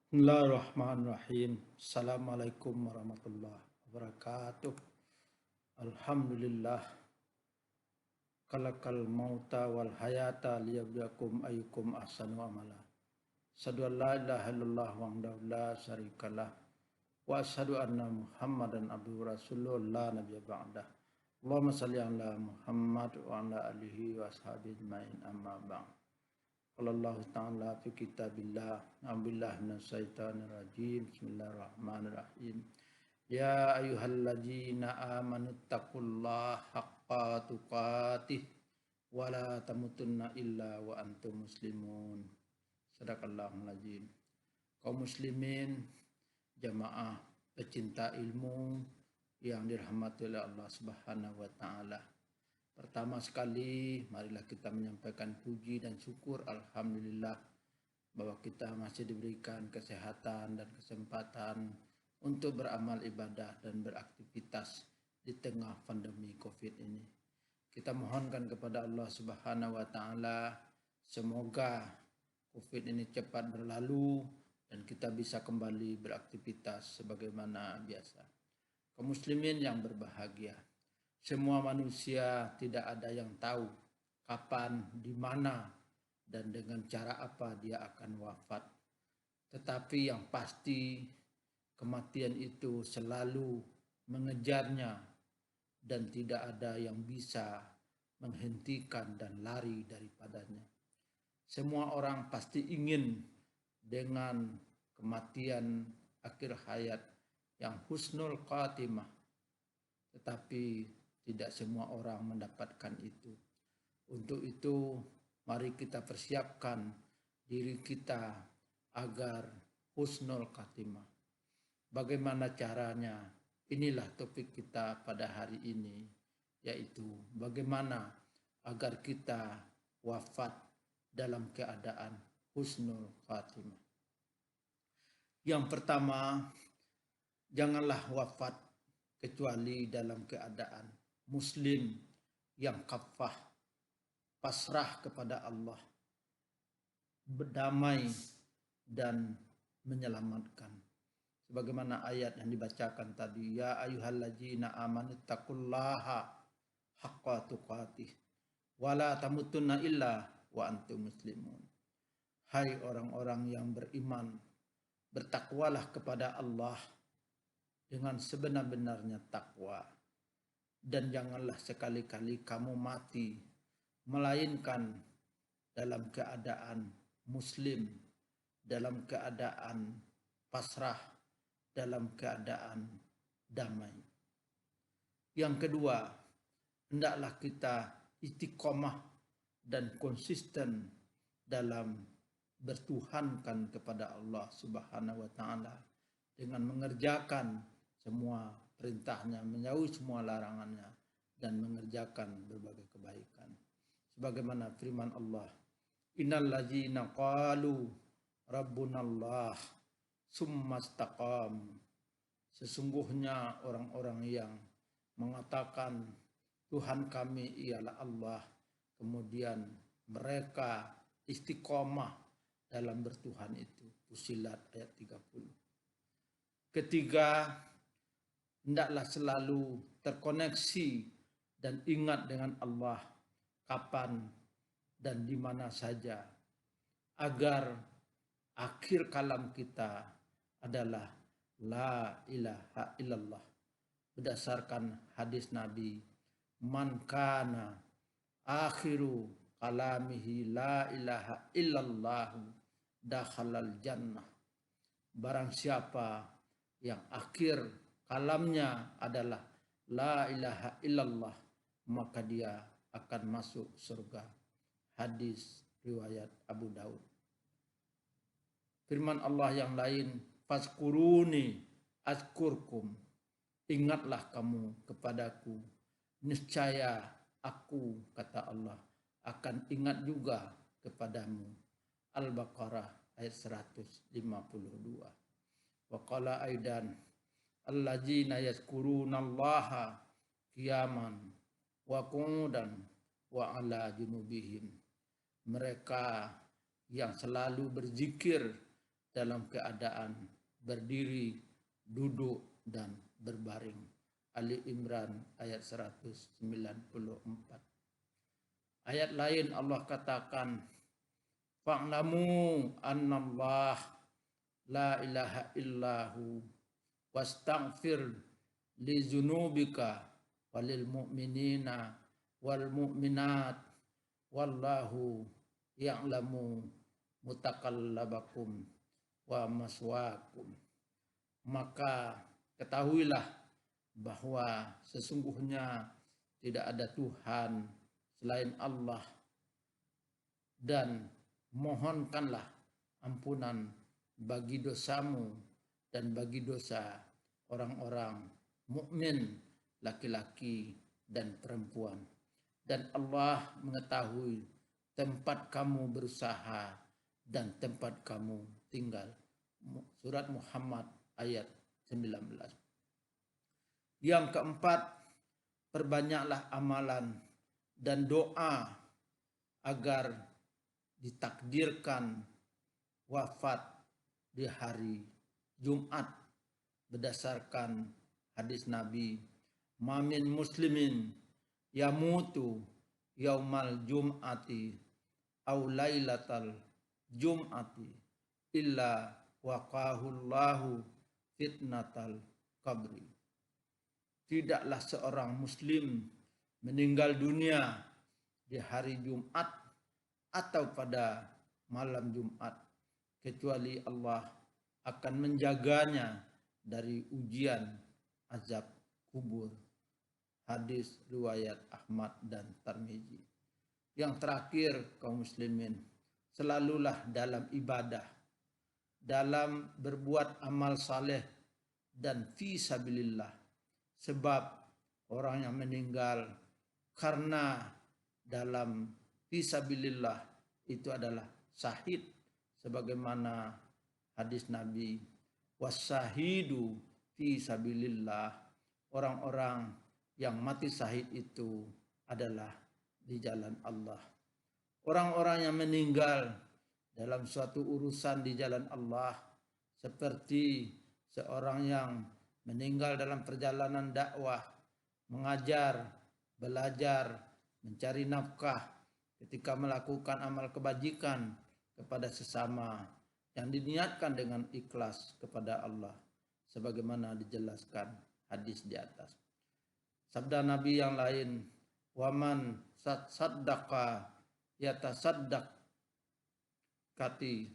Bismillahirrahmanirrahim. Assalamualaikum warahmatullahi wabarakatuh. Alhamdulillah. Khalaqal mauta wal hayata liyabluwakum ayyukum ahsanu amala. Asyhadu an la ilaha illallah wahdahu la syarikalah wa asyhadu anna Muhammadan abduhu rasuluh la nabiyya ba'dah. Allahumma shalli ala Muhammad wa ala alihi wa ashabihi ajmain amma ba'd. Qala Allah Ta'ala fi kitabillah. A'udzubillahi minasyaitonir rajim. Bismillahirrahmanirrahim. Ya ayyuhalladzina amanu taqullaha haqqa tuqatih wa la tamutunna illa wa antum muslimun. Sadaqallahul azim. Kaum muslimin, jamaah pecinta ilmu yang dirahmati oleh Allah Subhanahu wa taala. Pertama sekali, marilah kita menyampaikan puji dan syukur alhamdulillah bahwa kita masih diberikan kesehatan dan kesempatan untuk beramal ibadah dan beraktivitas di tengah pandemi Covid ini. Kita mohonkan kepada Allah Subhanahu wa taala semoga Covid ini cepat berlalu dan kita bisa kembali beraktivitas sebagaimana biasa. Kaum muslimin yang berbahagia, semua manusia tidak ada yang tahu kapan, di mana, dan dengan cara apa dia akan wafat. Tetapi yang pasti kematian itu selalu mengejarnya dan tidak ada yang bisa menghentikan dan lari daripadanya. Semua orang pasti ingin dengan kematian akhir hayat yang husnul khatimah. Tetapi tidak semua orang mendapatkan itu. Untuk itu, mari kita persiapkan diri kita agar husnul khatimah. Bagaimana caranya? Inilah topik kita pada hari ini, yaitu bagaimana agar kita wafat dalam keadaan husnul khatimah. Yang pertama, janganlah wafat kecuali dalam keadaan muslim yang kafah, pasrah kepada Allah, berdamai dan menyelamatkan. Sebagaimana ayat yang dibacakan tadi, ya ayyuhalladzina amanu taqullaha haqqa tuqatih wa la tamutunna illa wa antum muslimun. Hai orang-orang yang beriman, bertakwalah kepada Allah dengan sebenar-benarnya takwa, dan janganlah sekali-kali kamu mati melainkan dalam keadaan muslim, dalam keadaan pasrah, dalam keadaan damai. Yang kedua, hendaklah kita istiqomah dan konsisten dalam bertuhankan kepada Allah Subhanahu wa taala dengan mengerjakan semua perintahnya, menjauhi semua larangannya, dan mengerjakan berbagai kebaikan. Sebagaimana firman Allah, innal ladzina qalu rabbunallah summastaqam. Sesungguhnya orang-orang yang mengatakan Tuhan kami ialah Allah, kemudian mereka istiqomah dalam bertuhan itu. Fussilat ayat 30. Ketiga, hendaklah selalu terkoneksi dan ingat dengan Allah kapan dan di mana saja, agar akhir kalam kita adalah la ilaha illallah. Berdasarkan hadis Nabi, man kana akhiru kalamihi la ilaha illallah dakhalal jannah. Barang siapa yang akhir kalamnya adalah la ilaha illallah, maka dia akan masuk surga. Hadis riwayat Abu Daud. Firman Allah yang lain, fazkuruni azkurkum. Ingatlah kamu kepadaku, niscaya aku, kata Allah, akan ingat juga kepadamu. Al-Baqarah ayat 152. Wa qala aidan alladzina yazkurunallaha qiyaman wa qu'udan wa ala junubihim. Mereka yang selalu berzikir dalam keadaan berdiri, duduk, dan berbaring. Ali Imran ayat 194. Ayat lain Allah katakan, fa'lamu annallah la ilaha illahu wastaghfir li dzunubika walil mu'minina wal mu'minat wallahu ya'lamu mutakallabakum wa maswaakum. Maka ketahuilah bahwa sesungguhnya tidak ada Tuhan selain Allah, dan mohonkanlah ampunan bagi dosamu dan bagi dosa orang-orang mukmin laki-laki dan perempuan. Dan Allah mengetahui tempat kamu berusaha dan tempat kamu tinggal. Surat Muhammad ayat 19. Yang keempat, perbanyaklah amalan dan doa agar ditakdirkan wafat di hari Jumat berdasarkan hadis Nabi, mamin muslimin yamutu yaumal jum'ati au lailatal jum'ati illa waqahullahu fitnatal qabri. Tidaklah seorang muslim meninggal dunia di hari Jumat atau pada malam Jumat kecuali Allah akan menjaganya dari ujian azab kubur. Hadis riwayat Ahmad dan Tirmizi. Yang terakhir, kaum muslimin, selalulah dalam ibadah, dalam berbuat amal saleh dan fi sabilillah. Sebab orang yang meninggal karena dalam fi sabilillah itu adalah syahid, sebagaimana hadis Nabi, wasyahidu fi sabilillah, orang-orang yang mati syahid itu adalah di jalan Allah. Orang-orang yang meninggal dalam suatu urusan di jalan Allah, seperti seorang yang meninggal dalam perjalanan dakwah, mengajar, belajar, mencari nafkah, ketika melakukan amal kebajikan kepada sesama yang diniatkan dengan ikhlas kepada Allah, sebagaimana dijelaskan hadis di atas. Sabda Nabi yang lain, waman saddaqa yatasaddaq kati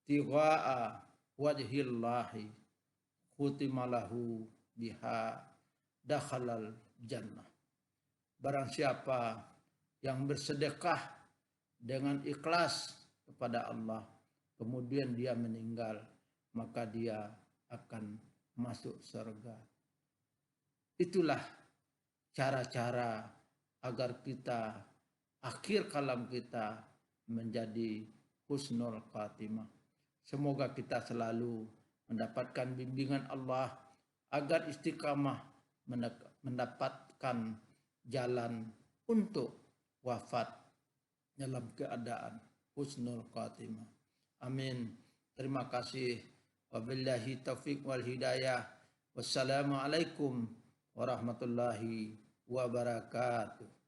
tiwa'a wajhillahi khutimalahu biha dakhalal jannah. Barang siapa yang bersedekah dengan ikhlas kepada Allah, kemudian dia meninggal, maka dia akan masuk surga. Itulah cara-cara agar kita, akhir kalam kita menjadi husnul khatimah. Semoga kita selalu mendapatkan bimbingan Allah agar istiqamah mendapatkan jalan untuk wafat dalam keadaan husnul khatimah. Amin. Terima kasih. Wabillahi taufiq wal hidayah. Wassalamualaikum warahmatullahi wabarakatuh.